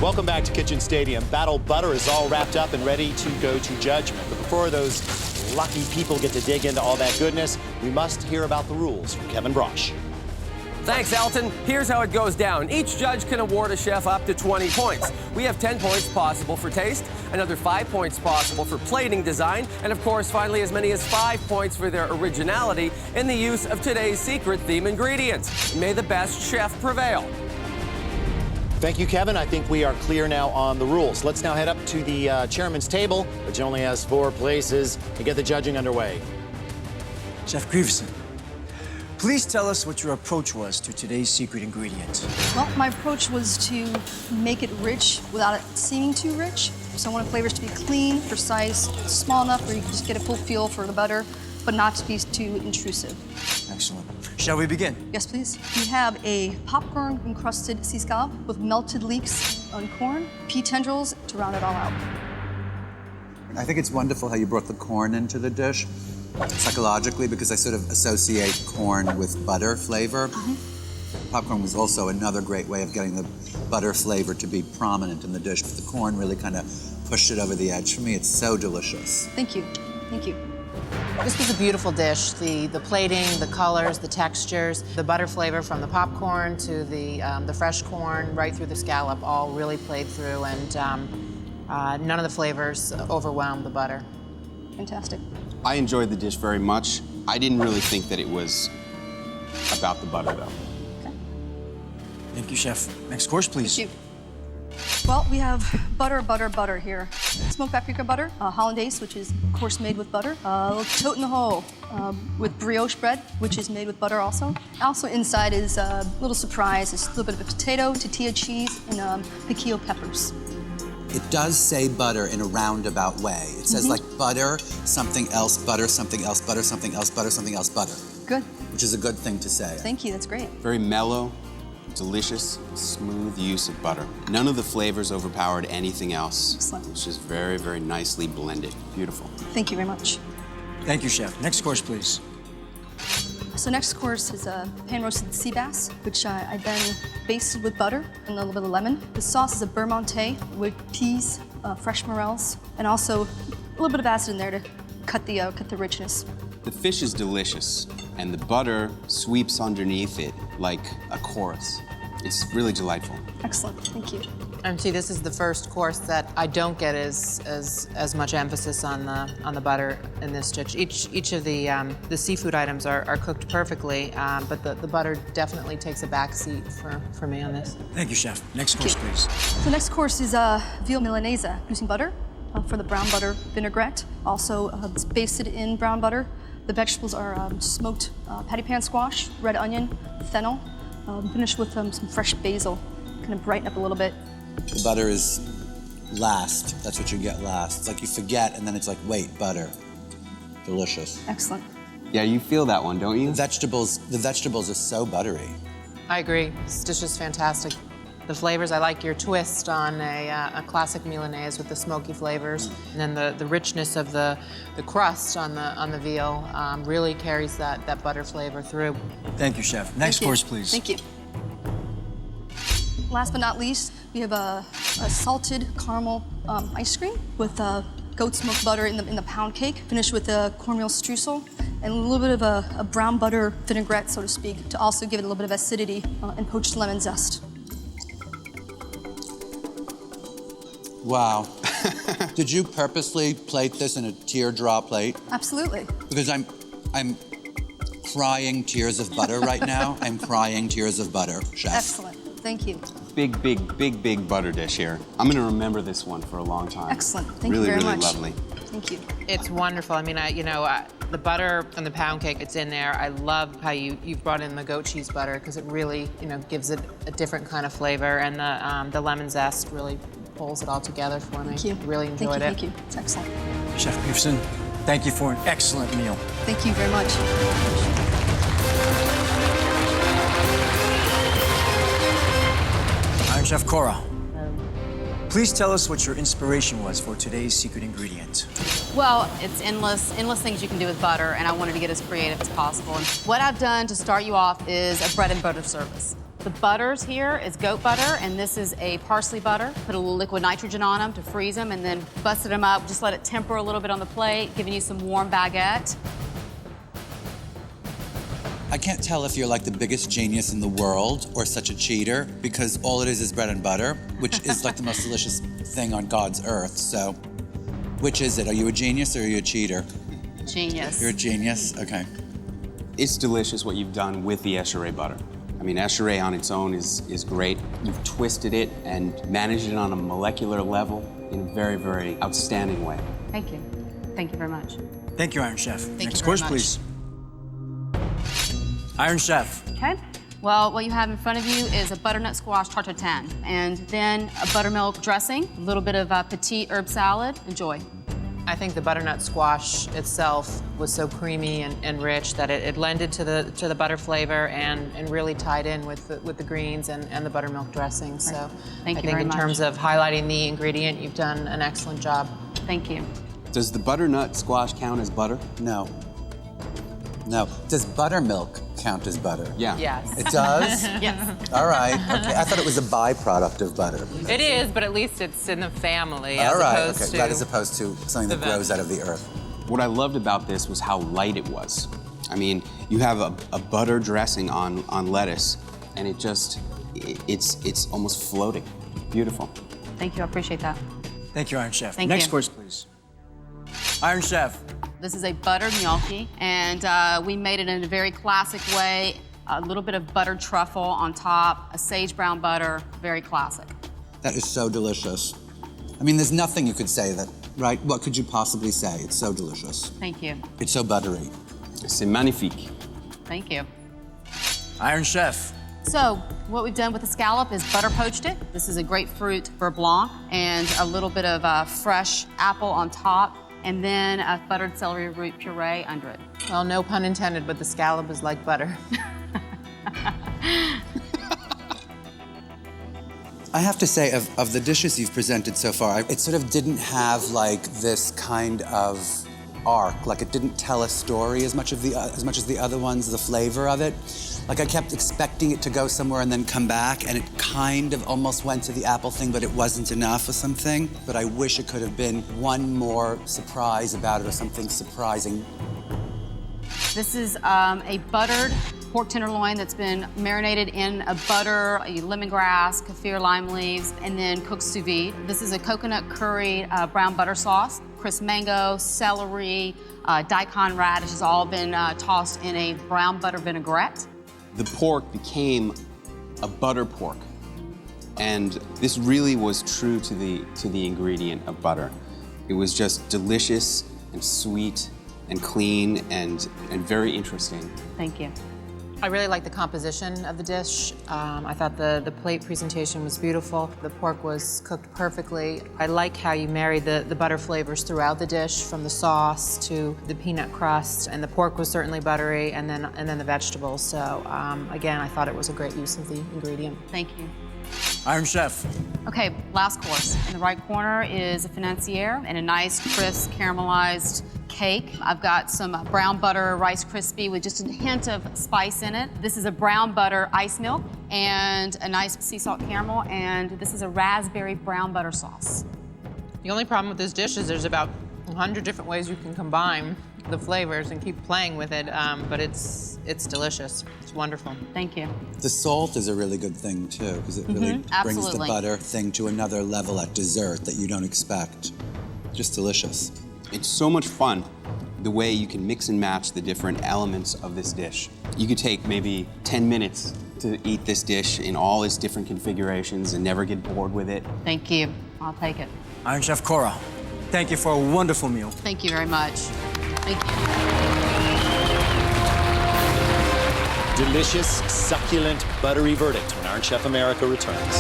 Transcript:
Welcome back to Kitchen Stadium. Battle Butter is all wrapped up and ready to go to judgment. But before those lucky people get to dig into all that goodness, we must hear about the rules from Kevin Brosh. Thanks, Elton. Here's how it goes down. Each judge can award a chef up to 20 points. We have 10 points possible for taste, another 5 points possible for plating design, and of course, finally, as many as 5 points for their originality in the use of today's secret theme ingredients. May the best chef prevail. Thank you, Kevin. I think we are clear now on the rules. Let's now head up to the chairman's table, which only has 4 places, to get the judging underway. Chef Grieveson, please tell us what your approach was to today's secret ingredient. Well, my approach was to make it rich without it seeming too rich. So I wanted flavors to be clean, precise, small enough where you can just get a full feel for the butter, but not to be too intrusive. Excellent. Shall we begin? Yes, please. We have a popcorn-encrusted sea scallop with melted leeks on corn, pea tendrils to round it all out. I think it's wonderful how you brought the corn into the dish, psychologically, because I sort of associate corn with butter flavor. Popcorn was also another great way of getting the butter flavor to be prominent in the dish, but the corn really kind of pushed it over the edge. For me, it's so delicious. Thank you. Thank you. This was a beautiful dish. The plating, the colors, the textures, the butter flavor from the popcorn to the fresh corn, right through the scallop, all really played through, and none of the flavors overwhelmed the butter. Fantastic. I enjoyed the dish very much. I didn't really think that it was about the butter, though. Okay. Thank you, Chef. Next course, please. Thank you. Well, we have butter here. Smoked paprika butter, hollandaise, which is, of course, made with butter. Tote in the hole with brioche bread, which is made with butter also. Also inside is a little surprise. It's a little bit of a potato, tortilla cheese, and piquillo peppers. It does say butter in a roundabout way. It says like butter, something else, butter, something else, butter, something else, butter, something else, butter. Good. Which is a good thing to say. Thank you, that's great. Very mellow, delicious, smooth use of butter. None of the flavors overpowered anything else. Excellent. It's just very, very nicely blended. Beautiful. Thank you very much. Thank you, Chef. Next course, please. So next course is a pan-roasted sea bass, which I then basted with butter and a little bit of lemon. The sauce is a beurre monté with peas, fresh morels, and also a little bit of acid in there to cut the richness. The fish is delicious, and the butter sweeps underneath it like a chorus. It's really delightful. Excellent, thank you. And see, this is the first course that I don't get as much emphasis on the butter in this dish. Each of the seafood items are cooked perfectly, but the butter definitely takes a back seat for me on this. Thank you, Chef. Next course, please. So next course is veal milanese using butter for the brown butter vinaigrette. Also, it's basted in brown butter. The vegetables are smoked patty pan squash, red onion, fennel, finished with some fresh basil, kind of brighten up a little bit. The butter is last. That's what you get last. It's like you forget, and then it's like, wait, butter. Delicious. Excellent. Yeah, you feel that one, don't you? The vegetables are so buttery. I agree. This dish is fantastic. The flavors, I like your twist on a classic Milanese with the smoky flavors, and then the richness of the crust on the veal really carries that butter flavor through. Thank you, Chef. Next course, please. Thank you. Last but not least, we have a salted caramel ice cream with goat smoked butter in the pound cake, finished with a cornmeal streusel, and a little bit of a brown butter vinaigrette, so to speak, to also give it a little bit of acidity and poached lemon zest. Wow. Did you purposely plate this in a teardrop plate? Absolutely. Because I'm crying tears of butter right now. I'm crying tears of butter, Chef. Excellent. Thank you. Big butter dish here. I'm gonna remember this one for a long time. Excellent. Thank you very really much. Lovely. Thank you. It's wonderful. I mean, the butter and the pound cake, it's in there. I love how you've brought in the goat cheese butter because it really, gives it a different kind of flavor, and the lemon zest really pulls it all together for me. Thank you. Really enjoyed it. Thank you. It's excellent. Chef Grieveson, thank you for an excellent meal. Thank you very much. I'm Chef Cora. Please tell us what your inspiration was for today's secret ingredient. Well, it's endless things you can do with butter, and I wanted to get as creative as possible. And what I've done to start you off is a bread and butter service. The butters here is goat butter, and this is a parsley butter. Put a little liquid nitrogen on them to freeze them, and then busted them up. Just let it temper a little bit on the plate, giving you some warm baguette. I can't tell if you're like the biggest genius in the world or such a cheater, because all it is bread and butter, which is like the most delicious thing on God's earth. So, which is it? Are you a genius or are you a cheater? Genius. You're a genius? Okay. It's delicious what you've done with the Eschere butter. I mean, Eschere on its own is great. You've twisted it and managed it on a molecular level in a very, very outstanding way. Thank you. Thank you very much. Thank you, Iron Chef. Thank Next you very course, much. please. Iron Chef. Okay. Well, what you have in front of you is a butternut squash tartare, and then a buttermilk dressing, a little bit of petite herb salad. Enjoy. I think the butternut squash itself was so creamy and rich that it lended to the butter flavor and really tied in with the greens and the buttermilk dressing. So Thank I you think very in much. terms of highlighting the ingredient, you've done an excellent job. Thank you. Does the butternut squash count as butter? No. No. Does buttermilk count as butter? Yeah. Yes. It does? Yes. All right. Okay. I thought it was a byproduct of butter. It is, but at least it's in the family All as right. opposed Okay. to... That as opposed to something that the grows out of the earth. What I loved about this was how light it was. I mean, you have a butter dressing on lettuce, and it's almost floating. Beautiful. Thank you. I appreciate that. Thank you, Iron Chef. Thank Next you. course, please. Iron Chef. This is a buttered gnocchi, and we made it in a very classic way. A little bit of buttered truffle on top, a sage brown butter, very classic. That is so delicious. I mean, there's nothing you could say that, right? What could you possibly say? It's so delicious. Thank you. It's so buttery. C'est magnifique. Thank you. Iron Chef. So, what we've done with the scallop is butter poached it. This is a grapefruit beurre blanc and a little bit of fresh apple on top, and then a buttered celery root puree under it. Well, no pun intended, but the scallop is like butter. I have to say, of the dishes you've presented so far, it sort of didn't have like this kind of arc. Like it didn't tell a story as much as the other ones. The flavor of it, like I kept expecting it to go somewhere and then come back, and it kind of almost went to the apple thing, but it wasn't enough or something. But I wish it could have been one more surprise about it or something surprising. This is a buttered pork tenderloin that's been marinated in a butter, lemongrass, kaffir lime leaves, and then cooked sous vide. This is a coconut curry brown butter sauce. Crisp mango, celery, daikon radish has all been tossed in a brown butter vinaigrette. The pork became a butter pork. And this really was true to the ingredient of butter. It was just delicious and sweet and clean and very interesting. Thank you. I really like the composition of the dish. I thought the plate presentation was beautiful. The pork was cooked perfectly. I like how you married the butter flavors throughout the dish, from the sauce to the peanut crust, and the pork was certainly buttery, and then the vegetables. So again, I thought it was a great use of the ingredient. Thank you. Iron Chef. Okay, last course. In the right corner is a financier and a nice, crisp, caramelized cake. I've got some brown butter Rice Krispie with just a hint of spice in it. This is a brown butter ice milk and a nice sea salt caramel, and this is a raspberry brown butter sauce. The only problem with this dish is there's about 100 different ways you can combine the flavors and keep playing with it, but it's delicious. It's wonderful. Thank you. The salt is a really good thing too, because it really brings the absolutely. butter thing to another level at dessert that you don't expect. Just delicious. It's so much fun the way you can mix and match the different elements of this dish. You could take maybe 10 minutes to eat this dish in all its different configurations and never get bored with it. Thank you. I'll take it. Iron Chef Cora. Thank you for a wonderful meal. Thank you very much. Thank you. Delicious, succulent, buttery verdict when Iron Chef America returns.